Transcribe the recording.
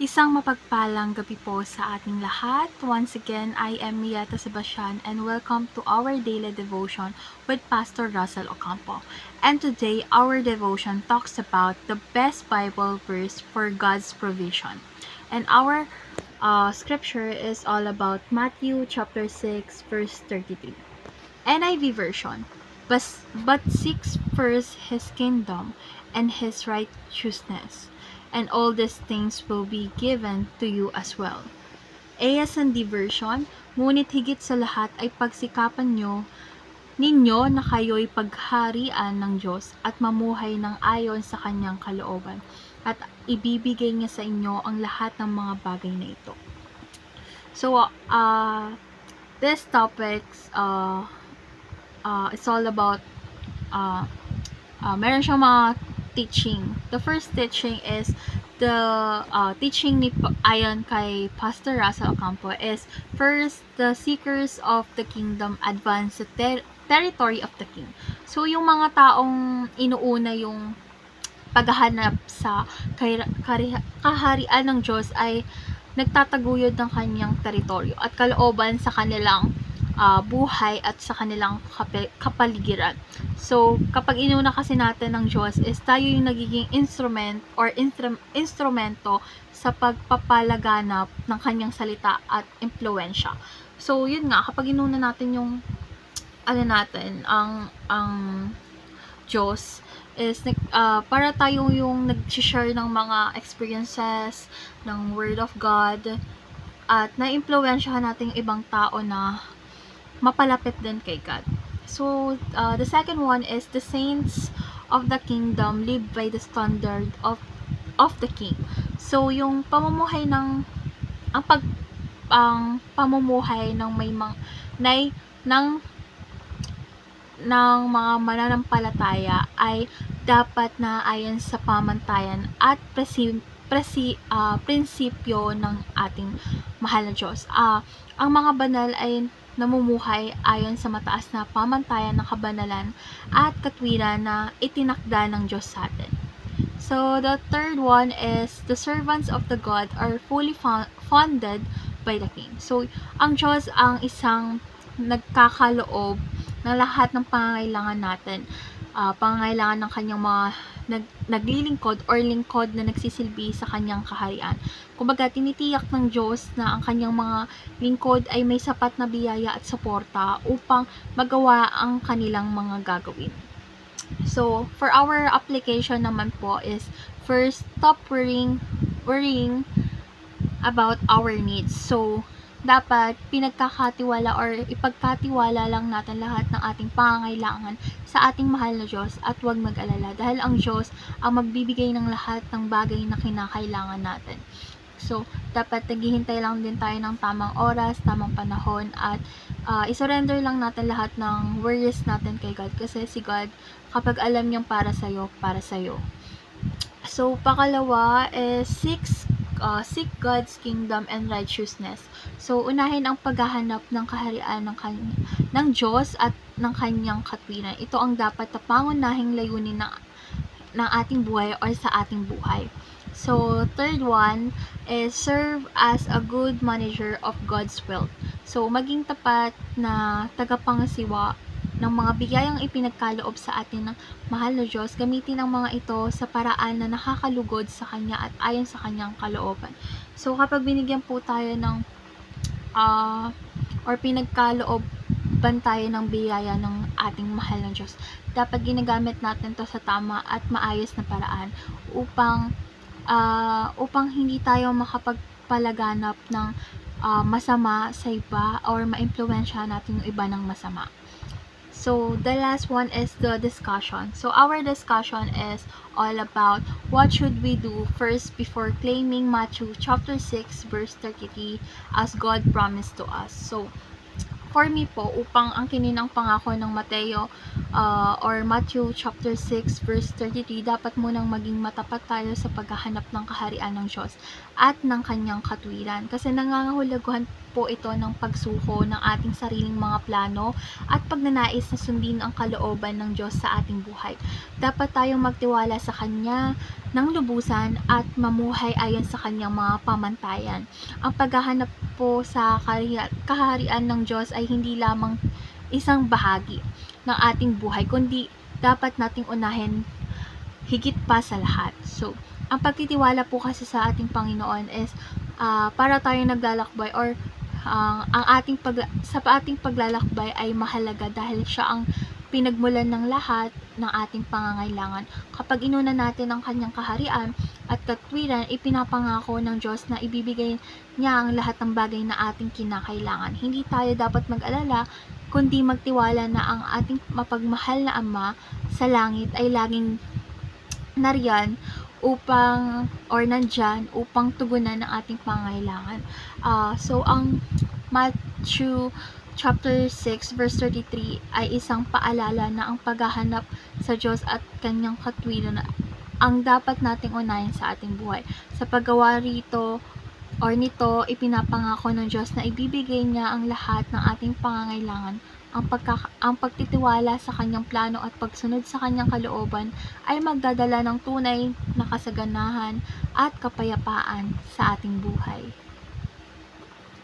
Isang mapagpalang gabi po sa ating lahat. Once again, I am Mieta Sebastian and welcome to our daily devotion with Pastor Russell Ocampo. And today, our devotion talks about the best Bible verse for God's provision. And our scripture is all about Matthew chapter 6 verse 33. NIV version. But seek first his kingdom and his righteousness, and all these things will be given to you as well. ASND version, ngunit higit sa lahat ay pagsikapan ninyo na kayo'y pagharian ng Diyos at mamuhay ng ayon sa kanyang kalooban, at ibibigay niya sa inyo ang lahat ng mga bagay na ito. So, this topics, it's all about meron siyang mga teaching. The first teaching is the teaching ni ayon kay Pastor Russell Ocampo is first, the seekers of the kingdom advance the territory of the king. So yung mga taong inuuna yung paghahanap sa kaharian ng Diyos ay nagtataguyod ng kanyang teritoryo at kalooban sa kanilang buhay at sa kanilang kapaligiran. So, kapag inuna kasi natin ng Diyos is tayo yung nagiging instrumento sa pagpapalaganap ng kanyang salita at impluensya. So, yun nga, kapag inuna natin yung ang Diyos is para tayo yung nag-share ng mga experiences ng Word of God at na-impluensyahan natin yung ibang tao na mapalapit din kay God. So, the second one is the saints of the kingdom live by the standard of the king. So, yung pamumuhay ng pamumuhay ng ng mga mananampalataya ay dapat na ayon sa pamantayan at prinsipyo ng ating mahal na Diyos. Ang mga banal ay namumuhay ayon sa mataas na pamantayan ng kabanalan at katwiran na itinakda ng Diyos sa atin. So, the third one is the servants of the God are fully funded by the King. So, ang Diyos ang isang nagkakaloob ng lahat ng pangangailangan natin. Pangangailangan ng kanyang mga naglilingkod or lingkod na nagsisilbi sa kanyang kaharian. Kumbaga, tinitiyak ng Diyos na ang kanyang mga lingkod ay may sapat na biyaya at suporta upang magawa ang kanilang mga gagawin. So, for our application naman po is first, stop worrying about our needs. So, dapat pinagkakatiwala or ipagkatiwala lang natin lahat ng ating pangangailangan sa ating mahal na Diyos at huwag mag-alala dahil ang Diyos ang magbibigay ng lahat ng bagay na kinakailangan natin. So, dapat naghihintay lang din tayo ng tamang oras, tamang panahon at isurrender lang natin lahat ng worries natin kay God kasi si God, kapag alam niyang para sa'yo, para sa'yo. So, pakalawa is seek God's kingdom and righteousness. So, unahin ang paghahanap ng kaharian ng Diyos at ng kanyang katwiran. Ito ang dapat na pangunahing layunin ng ating buhay or sa ating buhay. So, third one is serve as a good manager of God's wealth. So, maging tapat na tagapangasiwa ng mga biyayang ipinagkaloob sa atin ng mahal na Diyos, gamitin ang mga ito sa paraan na nakakalugod sa Kanya at ayon sa Kanyang kalooban. So, kapag binigyan po tayo ng or pinagkalooban tayo ng biyaya ng ating mahal na Diyos, dapat ginagamit natin to sa tama at maayos na paraan upang hindi tayo makapagpalaganap ng masama sa iba or maimpluwensya natin yung iba ng masama. So, the last one is the discussion. So, our discussion is all about what should we do first before claiming Matthew chapter 6 verse 33 as God promised to us. So, for me po, upang ang kininang pangako ng Mateo or Matthew chapter 6 verse 33, dapat munang maging matapat tayo sa paghahanap ng kaharian ng Diyos at ng kanyang katwiran. Kasi nangangahulugan po ito ng pagsuko ng ating sariling mga plano at pagnanais na sundin ang kalooban ng Diyos sa ating buhay. Dapat tayong magtiwala sa Kanya ng lubusan at mamuhay ayon sa Kanyang mga pamantayan. Ang paghahanap po sa kaharian ng Diyos ay hindi lamang isang bahagi ng ating buhay, kundi dapat nating unahin higit pa sa lahat. So, ang pagtitiwala po kasi sa ating Panginoon is para tayong naglalakbay or sa ating paglalakbay ay mahalaga dahil siya ang pinagmulan ng lahat ng ating pangangailangan. Kapag inuna natin ang kanyang kaharian at katwiran, ipinapangako ng Diyos na ibibigay niya ang lahat ng bagay na ating kinakailangan. Hindi tayo dapat mag-alala, kundi magtiwala na ang ating mapagmahal na Ama sa langit ay laging nariyan nandyan upang tugunan ng ating pangailangan. So, ang Matthew chapter 6 verse 33 ay isang paalala na ang paghahanap sa Diyos at kanyang katwiran ang dapat nating unahin sa ating buhay. Sa paggawa nito, ipinapangako ng Diyos na ibibigay niya ang lahat ng ating pangangailangan. Ang pagtitiwala sa kanyang plano at pagsunod sa kanyang kalooban ay magdadala ng tunay na kasaganahan at kapayapaan sa ating buhay.